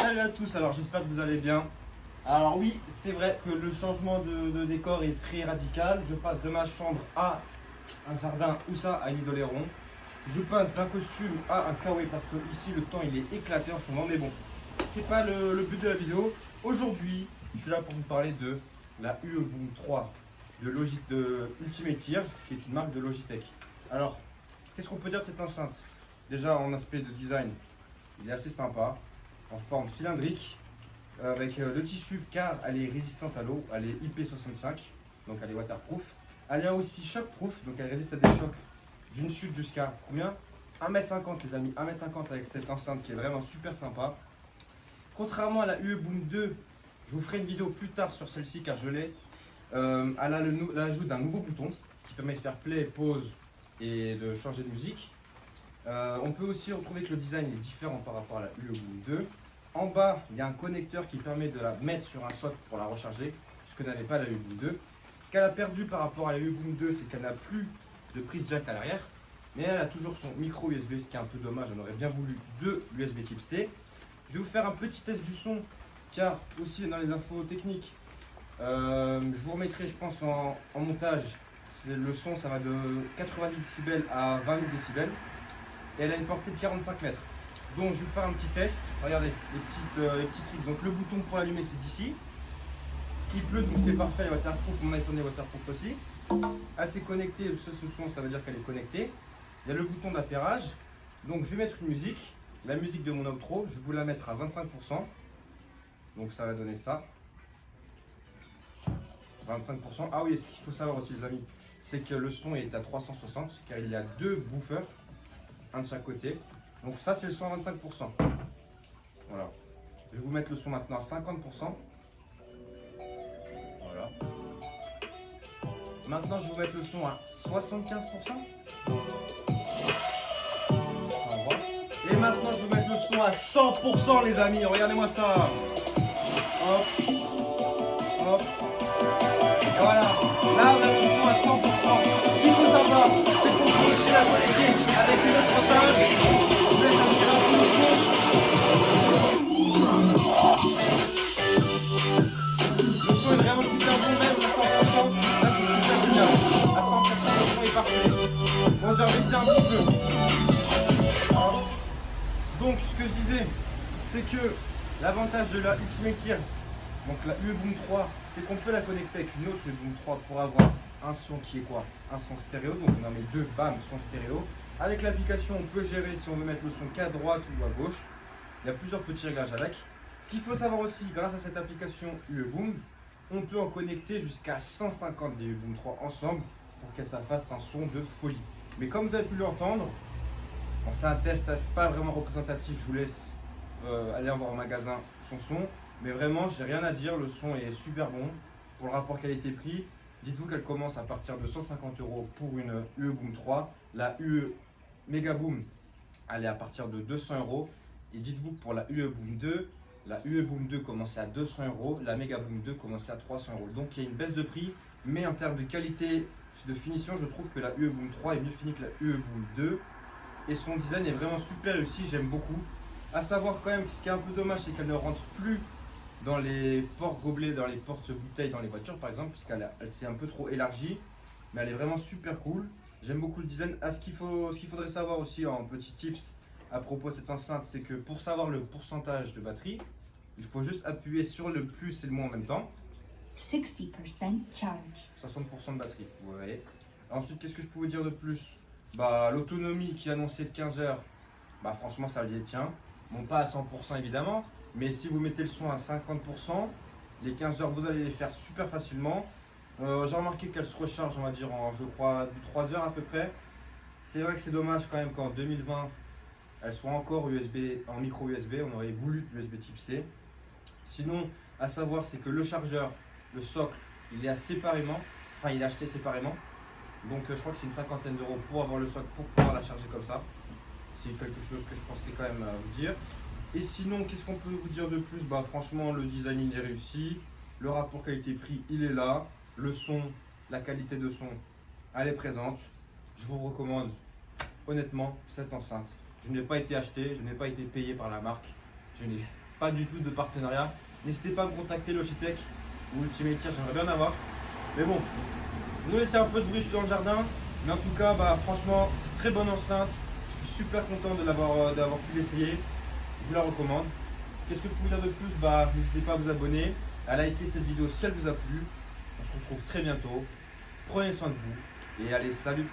Salut à tous, alors j'espère que vous allez bien. Alors oui, c'est vrai que le changement de décor est très radical. Je passe de ma chambre à un jardin ou ça à l'île d'Oléron. Je passe d'un costume à un kawaii parce que ici le temps il est éclaté en ce moment. Mais bon, c'est pas le but de la vidéo. Aujourd'hui, je suis là pour vous parler de la UE Boom 3 de Ultimate Ears, qui est une marque de Logitech. Alors, qu'est-ce qu'on peut dire de cette enceinte? Déjà en aspect de design, il est assez sympa, en forme cylindrique, avec le tissu car elle est résistante à l'eau, elle est IP65, donc elle est waterproof. Elle est aussi shockproof, donc elle résiste à des chocs d'une chute jusqu'à combien? 1m50 les amis, 1m50 avec cette enceinte qui est vraiment super sympa. Contrairement à la UE Boom 2, je vous ferai une vidéo plus tard sur celle-ci car je l'ai. Elle a l'ajout d'un nouveau bouton qui permet de faire play, pause et de changer de musique. On peut aussi retrouver que le design est différent par rapport à la UE Boom 2. En bas, il y a un connecteur qui permet de la mettre sur un socle pour la recharger, ce que n'avait pas la UE Boom 2. Ce qu'elle a perdu par rapport à la UE Boom 2, c'est qu'elle n'a plus de prise jack à l'arrière, mais elle a toujours son micro USB, ce qui est un peu dommage. On aurait bien voulu deux USB type C. Je vais vous faire un petit test du son, car aussi dans les infos techniques, je vous remettrai, je pense, en montage. Le son, ça va de 90 décibels à 20 000 décibels. Et elle a une portée de 45 mètres. Donc je vais vous faire un petit test. Regardez les petits tricks. Donc le bouton pour l'allumer c'est d'ici. Il pleut donc c'est parfait, elle est waterproof. Mon iPhone est waterproof aussi. Elle s'est connectée, ce son ça veut dire qu'elle est connectée. Il y a le bouton d'appairage. Donc je vais mettre une musique. La musique de mon outro, je vais vous la mettre à 25%. Donc ça va donner ça. 25%. Ah oui, ce qu'il faut savoir aussi les amis, c'est que le son est à 360 car il y a deux woofers, un de chaque côté. Donc ça c'est le son à 25%. Voilà. Je vais vous mettre le son maintenant à 50%. Voilà. Maintenant je vais vous mettre le son à 75%. Et maintenant je vais vous mettre le son à 100% les amis. Regardez-moi ça. Hop. Hop. Et voilà. Là on a le son à 100%. Ce qu'il faut savoir, c'est qu'on peut aussi la connecter avec une autre enceinte. Le son est vraiment super bon, même à 100%. Ça c'est super génial. À 100%, le son est parfait. Bon, j'ai rebaissé un petit peu. Donc, ce que je disais, c'est que l'avantage de la Ultimate Ears, donc la UE Boom 3, c'est qu'on peut la connecter avec une autre UE Boom 3 pour avoir un son qui est quoi? Un son stéréo. Donc, on en met deux, bam, son stéréo. Avec l'application, on peut gérer si on veut mettre le son qu'à droite ou à gauche. Il y a plusieurs petits réglages avec. Ce qu'il faut savoir aussi, grâce à cette application UE Boom, on peut en connecter jusqu'à 150 des UE Boom 3 ensemble pour que ça fasse un son de folie. Mais comme vous avez pu l'entendre, bon, c'est un test, c'est pas vraiment représentatif, je vous laisse aller en voir au magasin son son. Mais vraiment, j'ai rien à dire, le son est super bon. Pour le rapport qualité-prix, dites-vous qu'elle commence à partir de 150 € pour une UE Boom 3. La UE Mega Boom, elle est à partir de 200 €. Et dites-vous que pour la UE Boom 2, la UE Boom 2 commençait à 200 €, la Mega Boom 2 commençait à 300 €. Donc il y a une baisse de prix, mais en termes de qualité de finition, je trouve que la UE Boom 3 est mieux finie que la UE Boom 2. Et son design est vraiment super réussi, j'aime beaucoup. A savoir quand même que ce qui est un peu dommage, c'est qu'elle ne rentre plus dans les portes gobelets, dans les portes bouteilles, dans les voitures par exemple, puisqu'elle s'est un peu trop élargie. Mais elle est vraiment super cool. J'aime beaucoup le design. Ce qu'il faudrait savoir aussi en petit tips à propos de cette enceinte, c'est que pour savoir le pourcentage de batterie, il faut juste appuyer sur le plus et le moins en même temps. 60% charge. 60% de batterie, vous voyez. Ensuite, qu'est-ce que je pouvais dire de plus? Bah, l'autonomie qui est annoncée de 15 heures, bah franchement ça le tient. Bon, pas à 100% évidemment, mais si vous mettez le son à 50%, les 15 heures vous allez les faire super facilement. J'ai remarqué qu'elle se recharge, on va dire, en je crois du 3 heures à peu près. C'est vrai que c'est dommage quand même qu'en 2020 elle soit encore USB, en micro USB, on aurait voulu l'USB type C. Sinon, à savoir, c'est que le chargeur, le socle, il est à séparément, enfin il est acheté séparément. Donc je crois que c'est une cinquantaine d'euros pour avoir le socle, pour pouvoir la charger comme ça. C'est quelque chose que je pensais quand même vous dire. Et sinon, qu'est-ce qu'on peut vous dire de plus? Bah franchement, le design il est réussi. Le rapport qualité-prix, il est là. Le son, la qualité de son, elle est présente. Je vous recommande honnêtement cette enceinte. Je n'ai pas été acheté, je n'ai pas été payé par la marque. Je n'ai pas du tout de partenariat. N'hésitez pas à me contacter Logitech ou Ultimate Tier, j'aimerais bien en avoir. Mais bon, vous laissez un peu de bruit, je suis dans le jardin. Mais en tout cas, franchement, très bonne enceinte. Je suis super content d'avoir pu l'essayer. Je vous la recommande. Qu'est-ce que je peux vous dire de plus? N'hésitez pas à vous abonner, à liker cette vidéo si elle vous a plu. On se retrouve très bientôt. Prenez soin de vous et allez, salut!